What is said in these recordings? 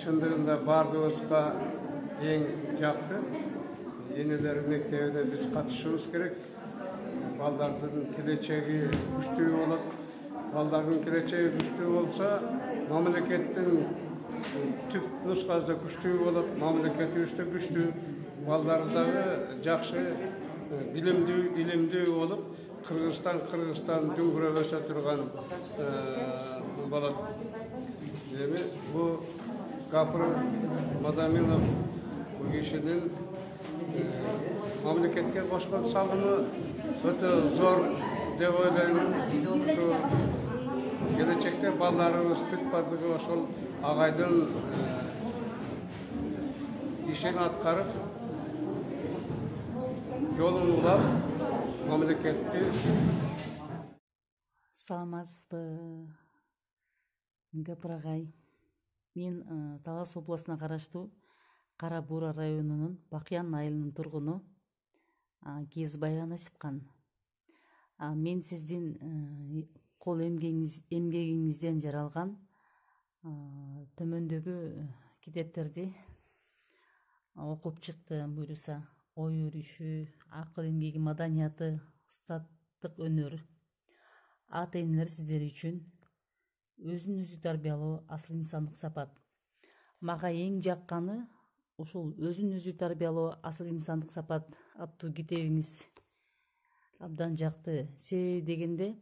Шындығында бардығызға ең жақты. Енелер мектебіне біз қатысуымыз керек. Балдардың келешегі күшті болып, балдардың келешегі күшті болса, мемлекеттің түп нұсқасы күшті болып, мемлекеті күшті, балдардағы жақсы білімді болып, Қырғызстан дүңгіреп өсе тұрған болады. Бұл Гапыр Мадаминов бұл кешенің мемлекетке қосқан салымы өте зор деп ойлаймын. Келешекте балаларымыз түп бардығы осыл ағайдың işini атқарып, жолын улап, мемлекетті. Саламатсызбы, Гапыр агай. Мен Талас обласына караштуу Кара Буура районунун Бакыян айылынын тургуну Кезбай Насипкан. Мен сиздин кол эмгегиңизден жаралган төмөндөгү китептерди окуп чыктым. Буюрса ой өрүшү, акыл эмгеги, маданияты, устаттык өнөр. Ата энелер сиздер үчүн өзүн өзү тарбиялоо асыл инсандык сапат. Мага эң жакканы ушул өзүн өзү тарбиялоо асыл инсандык сапат аттуу китебиңиз абдан жакты. Себеби дегенде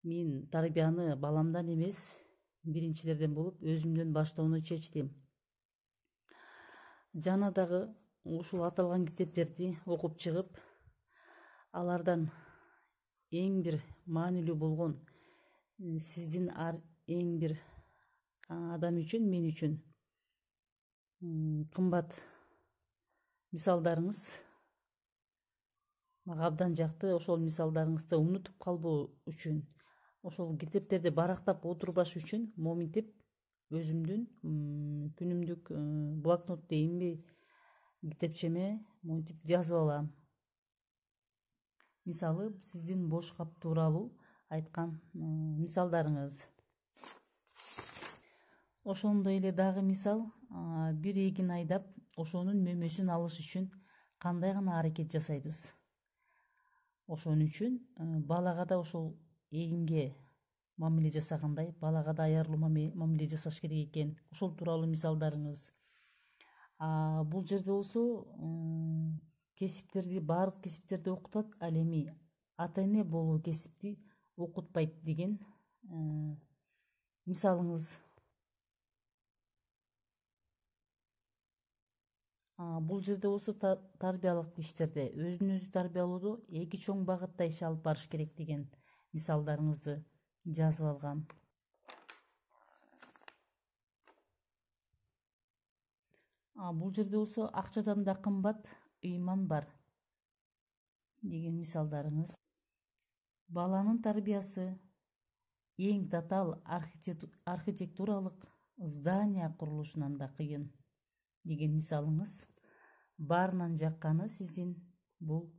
мен тарбияны баламдан эмес, биринчилерден болуп өзүмдөн баштоону чечтим. Жана дагы ушул аталган китептерди окуп чыгып, алардан эң бир маанилүү болгон сиздин эң бир адам үчүн, мен үчүн кымбат мисалдарыңыз мага абдан жакты. Ошол мисалдарыңызды унутуп калбоо үчүн, ошол китептерди барактап отурбаш үчүн моминтип өзүмдүн күнүмдүк блокнот дейинби китепчеме монтип жазып алам. Мисалы, сиздин бош кап тууралуу айткан мисалдарыңыз. Ошондой эле дагы мисал, бир эгин айдап, ошонун мөмөсүн алыш үчүн кандай гана аракет жасайбыз. Ошон үчүн балага да ошол эгинге мамиле жасагандай, балага да аярлуу мамиле жасаш керек экен. Ошол тууралуу мисалдарыңыз. Бул жерде болсо кесиптерди, баардык кесиптерди окутат, ал эми ата эне болуу кесипти окутпайт деген мисалыңыз. Бул жерде болсо тарбиялык иштерде өзүн өзү тарбиялоодо эки чоң багытта иш алып барыш керек деген мисалдарыңызды жазып алгам. Бул жерде болсо акчадан да кымбат ыйман бар деген мисалдарыңыз. Баланын тарбиясы эң татаал архитектуралык здания курулушунан да кыйын деген мисалыңыз. Баарынан жакканы сиздин бул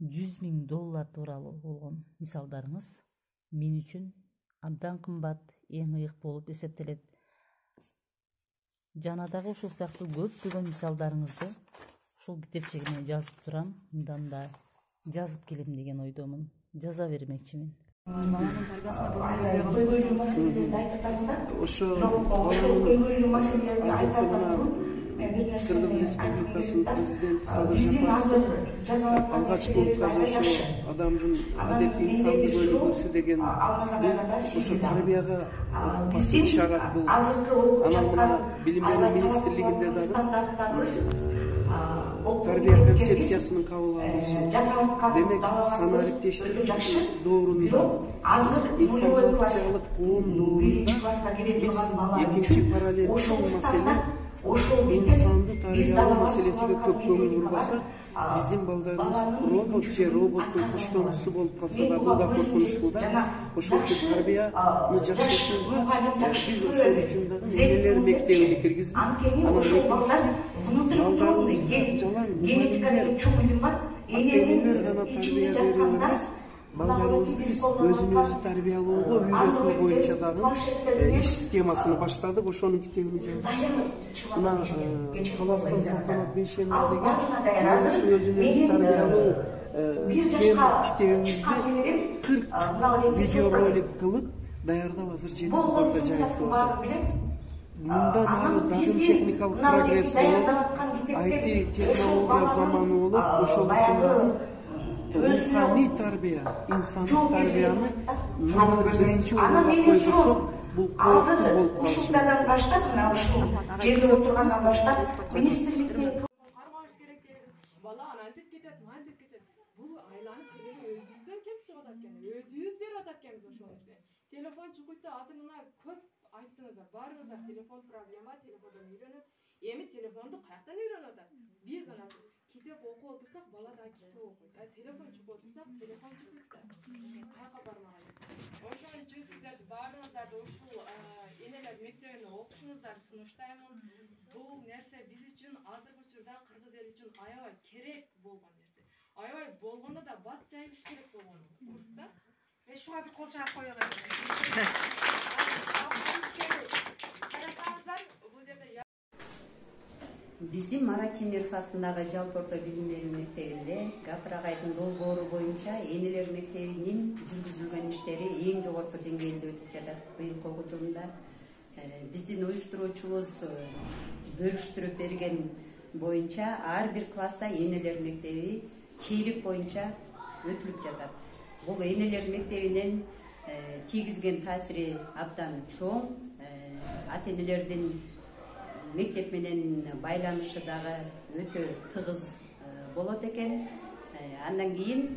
$100,000 тууралуу болгон мисалдарыңыз мен үчүн абдан кымбат, эң ыйык болуп эсептелет. Жана дагы ушул сыяктуу көптөгөн мисалдарыңызды ушул китепчегиме жазып турам. Мындан да жазып келем деген ойдомун. Жаза бермекчимин. Кыргыз Республикасынын президенти Садыр Жапаров алгачкы ошо адамдын адеп инсандык өлүгүсү деген ошо тарбияга басым ишарат кылды. Анан мына билим берүү министрлигинде дагы тарбия концепциясынын кабыл алынышы. Демек санариптештик доорунда, информациялык коом доорунда биз экинчи параллелдүү маселе инсанды тарбиялоо маселесине көп көңүл бурбасак, биздин балдарыбыз робот же роботтун коштонуусу болуп калса да, бул да коркунучтуу да. Ошол үчүн тарбияны жакшыртууга биз ошол үчүн дагы нелер мектебине киргиздик. Балдарыбызды жалаң мугалимдер, ата-энелер гана тарбия берүү эмес, балдарыбызды өзүн өзү тарбиялоого үйрөтүү боюнча дагы иш системасыны баштадык. Ошонун китебин жазып чыктык. Мына Таластан Салтанат Бейшенов деген ушу өзүн өзү тарбиялоо китебимизди 40 видеоролик кылып даярдап азыр жети китапка жайып атат. Мындан ары дагы техникалык прогресс болуп, IT технология заманы болуп, ошол үчүн дагы руханий тарбия, инсандык тарбияны номер биринчи орунга койбосок, бул кооптуу болуп калышы. Баштап, мына ушул жерде отургандан баштап министрликке бала антип кетет, мантип кетет. Бул айланып келип өзүбүздөн кеп чыгып атат экен. Өзүбүз берип атат экенбиз ошол нерсе. Телефон чукуйта азыр мына көп айттыңыздар, барыңыздар, телефон проблема, телефондон үйрөнөт. Эми телефонду каяктан үйрөнүп атат? Биз ана китеп окуп отурсак, бала да китеп окуйт. Телефон чукуп отурсак, телефон чукуйт да. Каяка бармаган. Ошон үчүн сиздерди баарыңыздарды ушул энелер мектебине окушуңуздарды сунуштаймын. Бул нерсе биз үчүн азыркы учурда кыргыз эли үчүн аябай керек болгон нерсе. Аябай болгондо да бат жайылыш керек болгон курста. Шуга бир кол чаап коелу. Биздин Марат Темиров атындагы жалпы орто билим берүү мектебинде Гапыр агайдын долбоору боюнча энелер мектебинин жүргүзүлгөн иштери эң жогорку деңгээлде өтүп жатат. Быйылкы окуу жылында биздин уюштуруучубуз бөлүштүрүп берген боюнча ар бир класста энелер мектеби чейлик боюнча өтүлүп жатат. Бул энелер мектебинин тийгизген таасири абдан чоң. Ата-энелердин мектеп менен байланышы дагы өтө тыгыз болот экен. Андан кийин